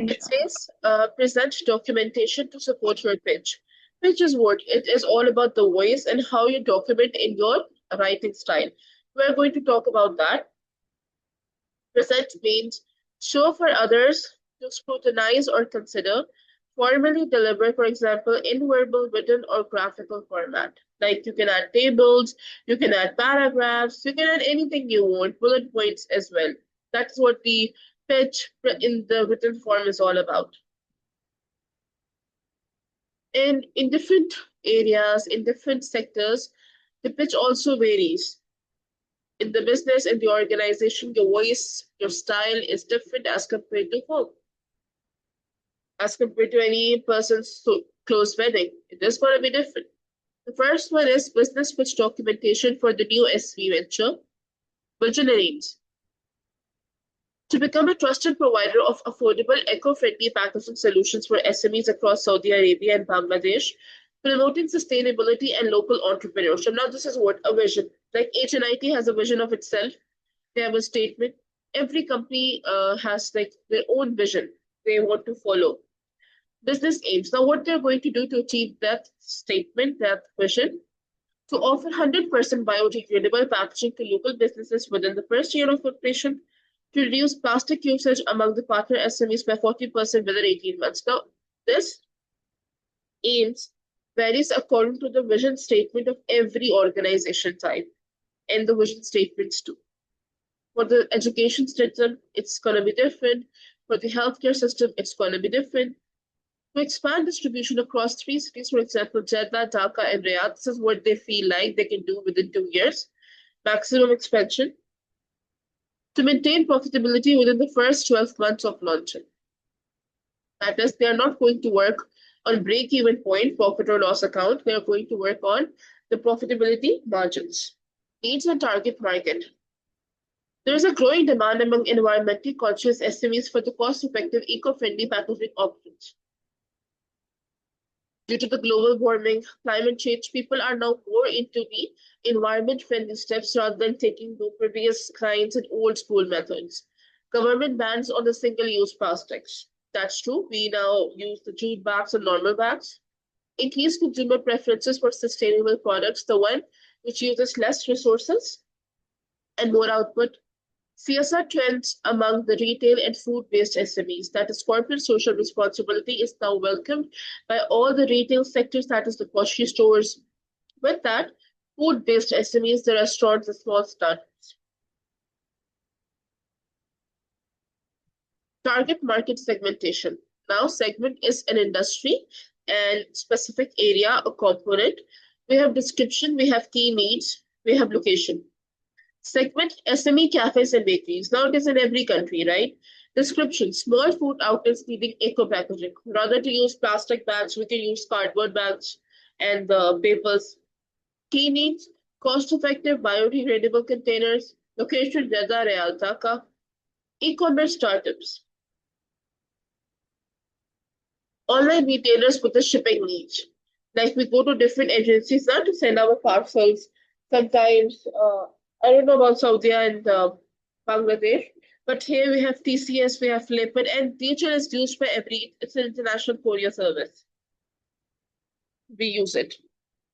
It says present documentation to support your pitch. Pitch is what? It is all about the voice and how you document in your writing style. We're going to talk about that. Present means show for others to scrutinize or consider. Formally deliver, for example, in verbal, written, or graphical format. Like you can add tables, you can add paragraphs, you can add anything you want, bullet points as well. That's what the pitch in the written form is all about. And in different areas, in different sectors, the pitch also varies. In the business, in the organization, your voice, your style is different as compared to home. As compared to any person's close wedding, it is going to be different. The first one is business pitch documentation for the new SV venture. Visionaries. To become a trusted provider of affordable, eco-friendly packaging solutions for SMEs across Saudi Arabia and Bangladesh, promoting sustainability and local entrepreneurship. Now, this is what a vision. Like HNIT has a vision of itself. They have a statement. Every company has like their own vision they want to follow. Business aims. Now, what they're going to do to achieve that statement, that vision, to offer 100% biodegradable packaging to local businesses within the first year of operation, to reduce plastic usage among the partner SMEs by 40% within 18 months. Now, this aims varies according to the vision statement of every organization type and the vision statements too. For the education system, it's going to be different. For the healthcare system, it's going to be different. To expand distribution across 3 cities, for example, Jeddah, Dhaka, and Riyadh, this is what they feel like they can do within 2 years. Maximum expansion. To maintain profitability within the first 12 months of launching. That is, they are not going to work on break-even point, profit or loss account. They are going to work on the profitability margins. Needs and target market. There is a growing demand among environmentally conscious SMEs for the cost-effective, eco-friendly packaging options. Due to the global warming, climate change, people are now more into the environment-friendly steps rather than taking the previous kinds and old school methods. Government bans on the single-use plastics. That's true. We now use the jute bags and normal bags. Increased consumer preferences for sustainable products, the one which uses less resources and more output. CSR trends among the retail and food-based SMEs, that is corporate social responsibility, is now welcomed by all the retail sectors, that is the grocery stores. With that, food-based SMEs, the restaurants, the small startups. Target market segmentation. Now, segment is an industry and specific area, a component. We have description, we have key needs, we have location. Segment SME cafes and bakeries. Now it is in every country, right? Description, small food outlets needing eco packaging. Rather to use plastic bags, we can use cardboard bags and the papers. Key needs, cost-effective biodegradable containers. Location, Jeddah, Riyadh, Dhaka. E-commerce startups. Online retailers with the shipping needs. Like we go to different agencies now to send our parcels. Sometimes, I don't know about Saudi and Bangladesh, but here we have TCS, we have Flipit, and DHL is used by it's an international courier service. We use it.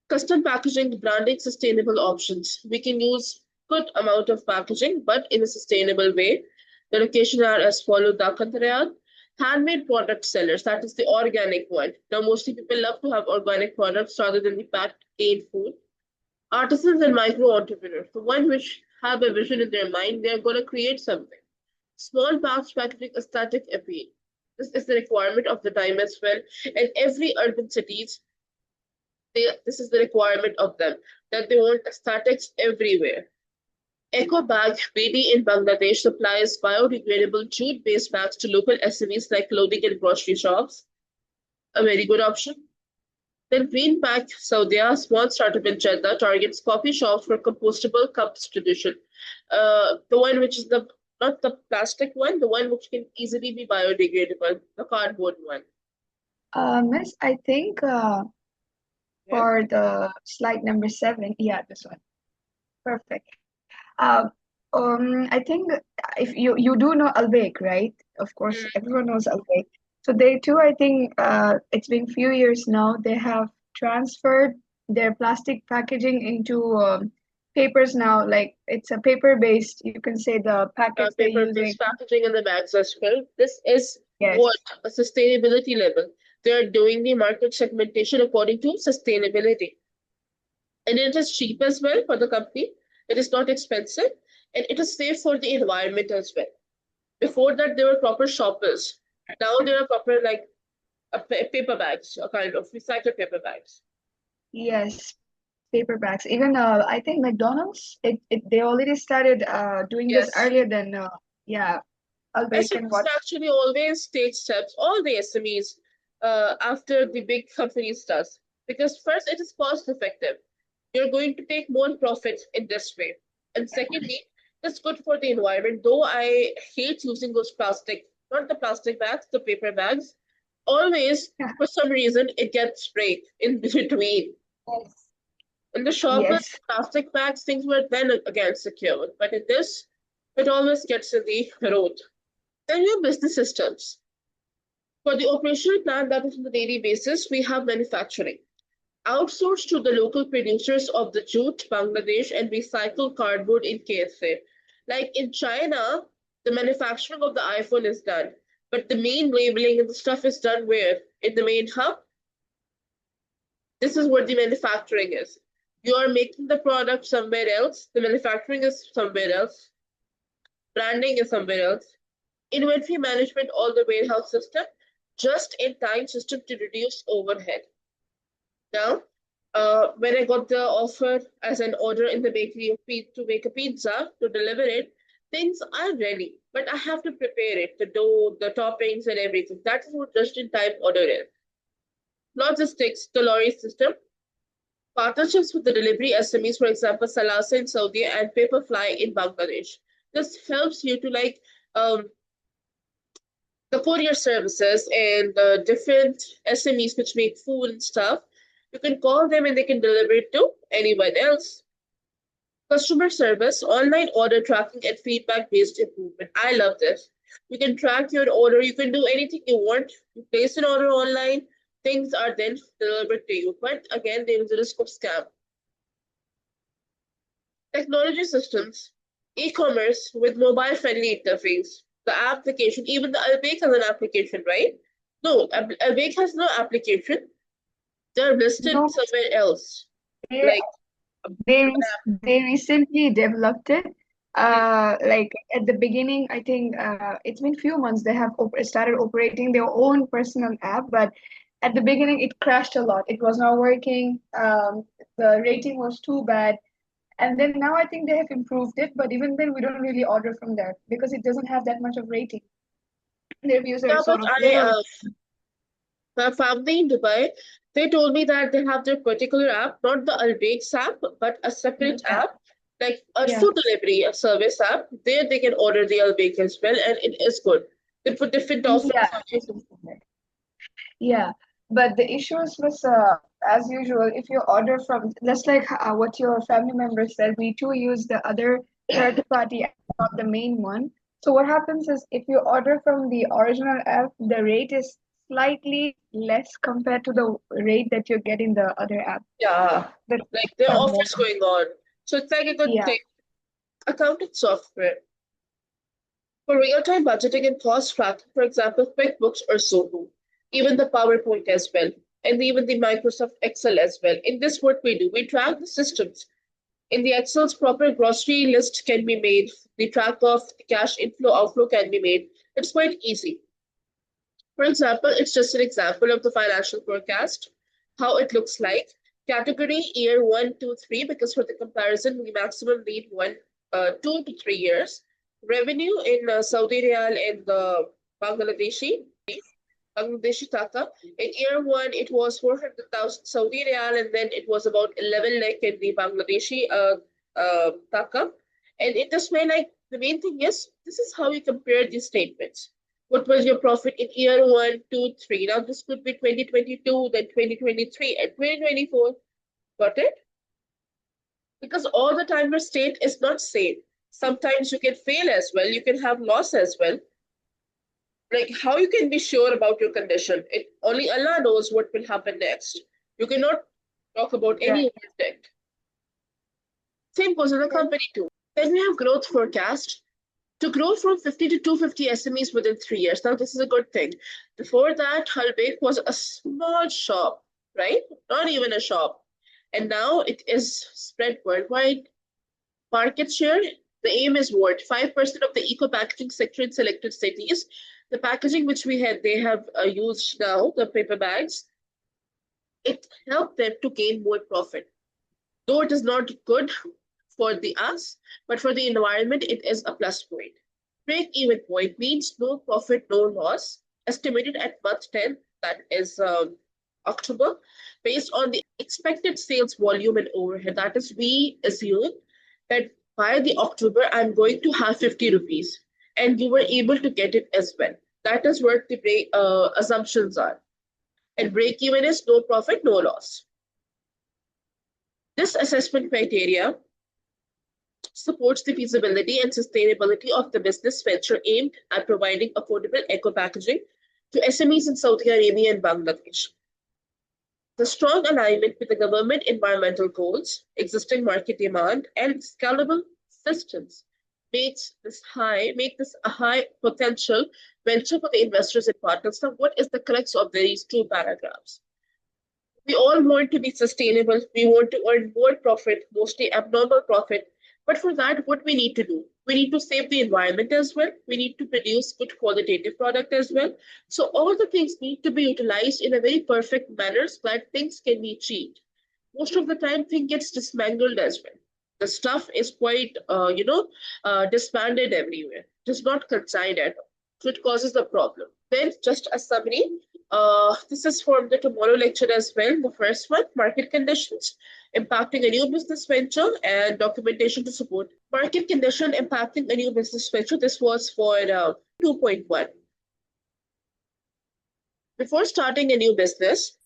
Custom packaging, branding, sustainable options. We can use good amount of packaging, but in a sustainable way. The location are as follows: Dhaka and Riyadh. Handmade product sellers, that is the organic one. Now, mostly people love to have organic products rather than the packed canned food. Artisans and micro entrepreneurs, the one which have a vision in their mind, they're going to create something. Small batch packaging, aesthetic appeal. This is the requirement of the time as well. And every urban cities, this is the requirement of them, that they want aesthetics everywhere. Eco Bag BD in Bangladesh supplies biodegradable jute-based bags to local SMEs like clothing and grocery shops. A very good option. Then Green Pack Saudia, small startup in Jeddah, targets coffee shops for compostable cup distribution. The one which is not the plastic one, the one which can easily be biodegradable, the cardboard one. Miss, I think for the slide number 7, yeah, this one. Perfect. I think if you do know Albake, right? Of course, everyone knows Albake. So they too, I think it's been few years now, they have transferred their plastic packaging into papers now. Like it's a paper-based, you can say the packets they're using. Paper-based packaging in the bags as well. This is Yes. what a sustainability level. They're doing the market segmentation according to sustainability. And it is cheap as well for the company. It is not expensive, and it is safe for the environment as well. Before that, there were proper shoppers. Now there are proper like paper bags, a kind of recycled paper bags. Yes, paper bags. Even I think McDonald's, they already started doing this Yes, earlier than yeah, Albake and SMEs what. actually always take steps, all the SMEs, after the big companies does. Because first, it is cost effective. You're going to take more profit in this way. And secondly, it's good for the environment. Though I hate using those plastic, not the plastic bags, the paper bags. Always, Yeah. for some reason, it gets break in between. Yes. In the shoppers, Yes. plastic bags, things were then again secured. But in this, it always gets in the road. Then you have business systems. For the operational plan that is on the daily basis, we have manufacturing. Outsourced to the local producers of the jute, Bangladesh, and recycled cardboard in KSA. Like in China, the manufacturing of the iPhone is done, but the main labeling and the stuff is done where? In the main hub. This is what the manufacturing is. You are making the product somewhere else, the manufacturing is somewhere else, branding is somewhere else, inventory management, all the warehouse system, just in time system to reduce overhead. Now, when I got the offer as an order in the bakery of to make a pizza to deliver it, things are ready, but I have to prepare it, the dough, the toppings, and everything. That is what just in time order is. Logistics, the lorry system, partnerships with the delivery SMEs, for example, Salasa in Saudi and Paperfly in Bangladesh. This helps you to like the courier services and the different SMEs which make food and stuff. You can call them and they can deliver it to anyone else. Customer service, online order tracking, and feedback based improvement. I love this. You can track your order, you can do anything you want. You place an order online, things are then delivered to you. But again, there is a risk of scam. Technology systems, e-commerce with mobile-friendly interface, the application, even the Albake has an application, right? No, Albake has no application. They're listed No, somewhere else. they Like, they recently developed it. hmm, Like at the beginning, I think it's been few months they have started operating their own personal app, but at the beginning it crashed a lot. It was not working. The rating was too bad. And then now I think they have improved it, but even then we don't really order from there because it doesn't have that much of rating. Their reviews are yeah, but sort of little. my family in Dubai, they told me that they have their particular app, not the Albake's app, but a separate Yeah, app, like a yeah, food delivery a service app. There they can order the Albake as well, and it is good. They put different yeah. offerings on It it. is there. Yeah, but the issues was as usual. If you order from, just like what your family members said, we too use the other third party app, not the main one. So what happens is if you order from the original app, the rate is slightly less compared to the rate that you get in the other app. Yeah, The like there are are more. offers going on. So it's like a good Yeah. thing. Accounting software for real-time budgeting and cost tracking, for example, QuickBooks or Zoho, even the PowerPoint as well, and even the Microsoft Excel as well. In this, what we do, we track the systems. In the Excel's proper grocery list can be made. The track of the cash inflow outflow can be made. It's quite easy. For example, it's just an example of the financial forecast, how it looks like. Category year 1, 2, 3, because for the comparison, we maximum need 2 to 3 years. Revenue in Saudi Riyal and the Bangladeshi Taka. In year one, it was 400,000 Saudi Riyal, and then it was about 11 lakh in the Bangladeshi Taka. And in this way, like the main thing is, this is how you compare these statements. What was your profit in year 1, 2, 3? Now, this could be 2022, then 2023, and 2024. Got it? Because all the time your state is not same. Sometimes you can fail as well, you can have loss as well. Like how you can be sure about your condition? It only Allah knows what will happen next. You cannot talk about Yeah. any verdict. Same goes in the Okay. company too. Then we have growth forecast. To grow from 50 to 250 SMEs within 3 years. Now, this is a good thing. Before that, Halbek was a small shop, right? Not even a shop. And now it is spread worldwide. Market share, the aim is what? 5% of the eco packaging sector in selected cities. The packaging which we had, they have used now, the paper bags, it helped them to gain more profit. Though it is not good for the us, but for the environment, it is a plus point. Break-even point means no profit, no loss, estimated at month 10, that is October, based on the expected sales volume and overhead. That is, we assume that by the October, I'm going to have 50 rupees, and you were able to get it as well. That is what the assumptions are. And break-even is no profit, no loss. This assessment criteria supports the feasibility and sustainability of the business venture aimed at providing affordable eco packaging to SMEs in Saudi Arabia and Bangladesh. The strong alignment with the government environmental goals, existing market demand, and scalable systems make this a high potential venture for the investors and partners. Now, what is the crux of these two paragraphs? We all want to be sustainable. We want to earn more profit, mostly abnormal profit. But for that, what we need to do? We need to save the environment as well. We need to produce good qualitative product as well. So all the things need to be utilized in a very perfect manner so that things can be achieved. Most of the time, thing gets dismangled as well. The stuff is quite, disbanded everywhere. It is not consigned at all. So it causes a problem. Then, just a summary. This is from the tomorrow lecture as well. The first one, market conditions impacting a new business venture and documentation to support. Market condition impacting a new business venture. This was for 2.1. Before starting a new business,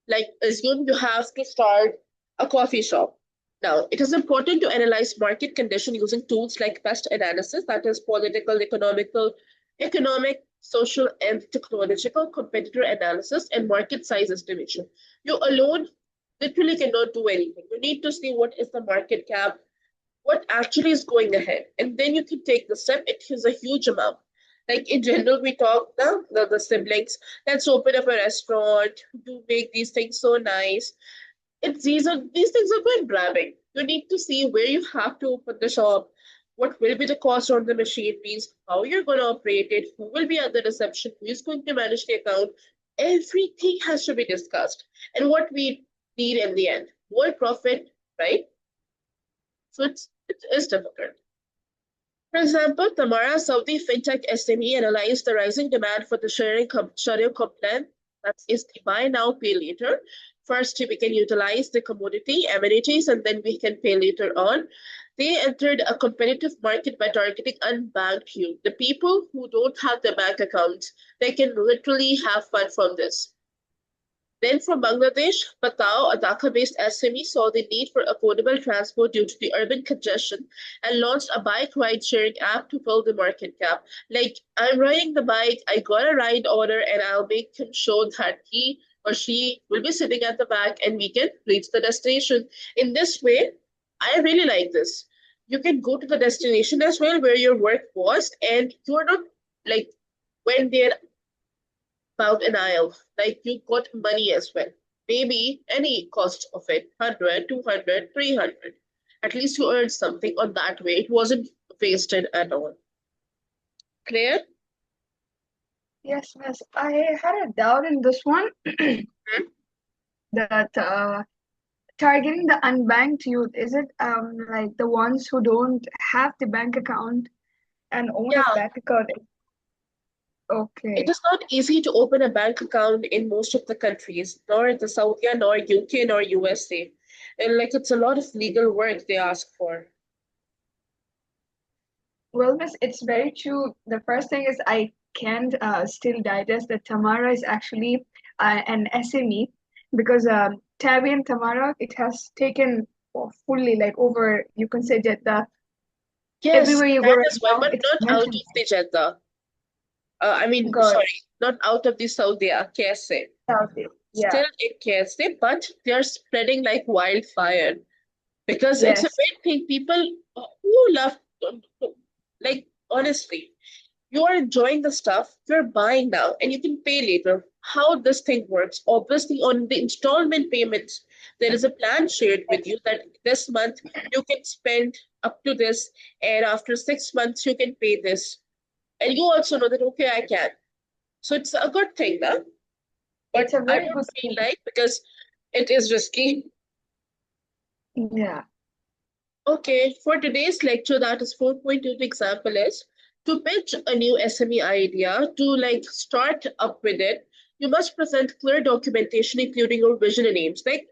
like assume you have to start a coffee shop. Now, it is important to analyze market condition using tools like pest analysis, that is political, economic, social, and technological competitor analysis, and market size estimation. You alone literally cannot do anything. You need to see what is the market cap, what actually is going ahead, and then you can take the step. It is a huge amount. Like in general, we talk now, the siblings, let's open up a restaurant, to make these things so nice. These things are quite grabbing. You need to see where you have to open the shop, what will be the cost on the machineries, how you're going to operate it, who will be at the reception, who is going to manage the account. Everything has to be discussed. And what we need in the end, more profit, right? So it is difficult. For example, Tamara, Saudi fintech SME, analyzed the rising demand for the Sharia compliant, that is the buy now, pay later. First, we can utilize the commodity amenities and then we can pay later on. They entered a competitive market by targeting unbanked youth. The people who don't have their bank accounts, they can literally have fun from this. Then from Bangladesh, Patao, a Dhaka-based SME, saw the need for affordable transport due to the urban congestion and launched a bike ride-sharing app to fill the market gap. Like, I'm riding the bike, I got a ride order, and I'll make him show that he or she will be sitting at the back and we can reach the destination. In this way, I really like this. You can go to the destination as well where your work was, and you're not like when there about an aisle. Like you got money as well. Maybe any cost of it, 100, 200, 300. At least you earned something on that way. It wasn't wasted at all. Clear? Yes, miss. I had a doubt in this one Hmm? that targeting the unbanked youth, is it like the ones who don't have the bank account and own a Yeah, bank account? it Okay. is not easy to open a bank account in most of the countries, nor the Saudi, nor UK, nor USA. And like it's a lot of legal work they ask for. Well, miss, it's very true. The first thing is I can't still digest that Tamara is actually an SME because Tabby and Tamara, it has taken fully like over, you can say that Yes, everywhere you go that right is why, now, but it's not out mentioned. of the Jeddah. Good. Sorry, not out of the Saudi, KSA. Southeast. Yeah. Still in KSA, but they're spreading like wildfire because it's a Yes. big thing. People who love, like, honestly, you are enjoying the stuff, you're buying now, and you can pay later. How this thing works, obviously, on the installment payments, there is a plan shared with you that this month you can spend up to this, and after 6 months you can pay this. And you also know that, okay, I can. So it's a good thing, now. But It's a I very don't good feel scheme. like because it is risky. Yeah. Okay, for today's lecture, that is 4.2, the example is to pitch a new SME idea, to like start up with it, you must present clear documentation, including your vision and aims. Like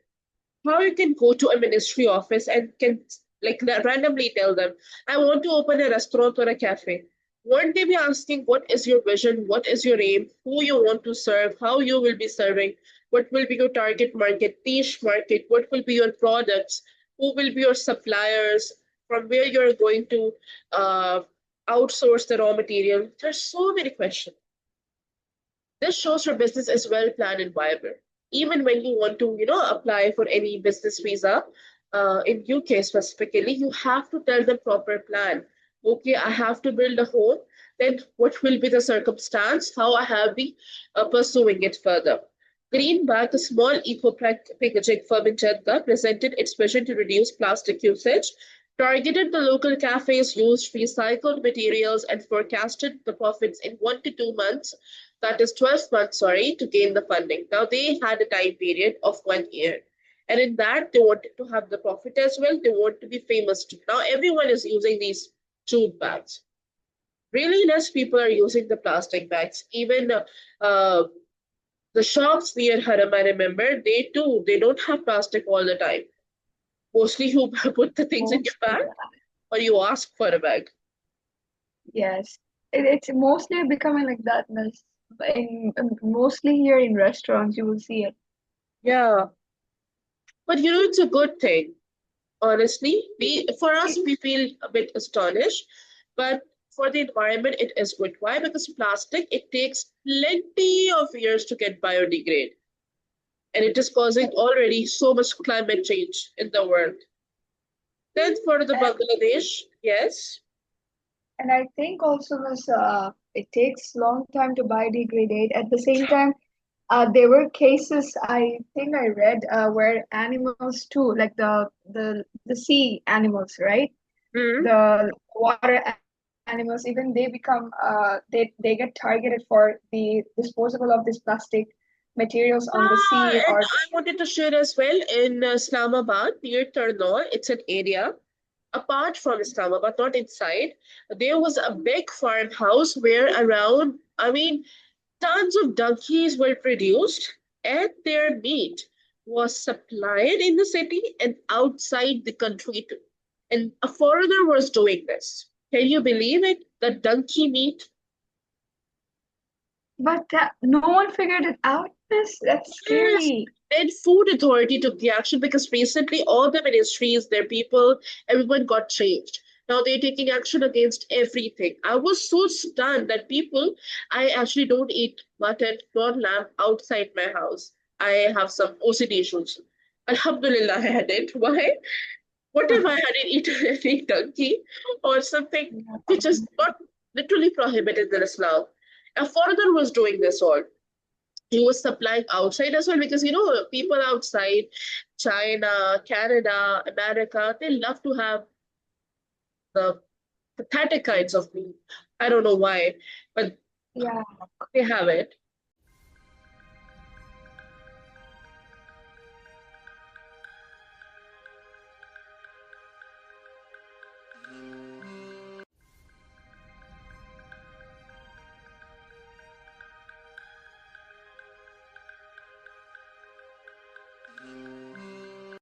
how you can go to a ministry office and can like randomly tell them, I want to open a restaurant or a cafe. Won't they be asking what is your vision, what is your aim, who you want to serve, how you will be serving, what will be your target market, niche market, what will be your products, who will be your suppliers, from where you're going to uh, outsource the raw material. There's so many questions. This shows your business is well planned and viable. Even when you want to, apply for any business visa, in UK specifically, you have to tell them proper plan. Okay, I have to build a home. Then what will be the circumstance? How I have been pursuing it further. Greenback, a small eco-packaging firm in Jeddah, presented its vision to reduce plastic usage, targeted the local cafes, used recycled materials, and forecasted the profits in 1 to 2 months, that is 12 months, sorry, to gain the funding. Now they had a time period of 1 year. And in that, they wanted to have the profit as well. They want to be famous too. Now everyone is using these jute bags. Really less people are using the plastic bags. Even uh, the shops near Haram, I remember, they don't have plastic all the time. Mostly you put the things in your Mostly. bag or you ask for a bag. Yes. It's mostly becoming like that. Mostly here in restaurants, you will see it. Yeah. But it's a good thing. Honestly, we feel a bit astonished, but for the environment it is good. Why? Because plastic, it takes plenty of years to get biodegrade, and it is causing already so much climate change in the world. Then for the And, Bangladesh, yes. and I think also this it takes long time to biodegrade. At the same time, there were cases I think I read where animals too, like the sea animals, right? Mhm. The water animals, even they become they get targeted for the disposal of this plastic materials on the sea And or I wanted to share as well in Islamabad near Tarnaul, it's an area apart from Islamabad, not inside. There was a big farmhouse where around, tons of donkeys were produced, and their meat was supplied in the city and outside the country too. And a foreigner was doing this. Can you believe it? The donkey meat. but no one figured it out. That's Yes. scary. And Food Authority took the action because recently all the ministries, their people, everyone got changed. Now they're taking action against everything. I was so stunned that people, I actually don't eat mutton nor lamb outside my house. I have some OCD issues. Alhamdulillah, I had it. Why? What if I hadn't eaten any donkey or something which is not literally prohibited in Islam? A foreigner was doing this all. He was supplying outside as well because people outside China, Canada, America, they love to have the pathetic kinds of meat. I don't know why, but Yeah, they have it.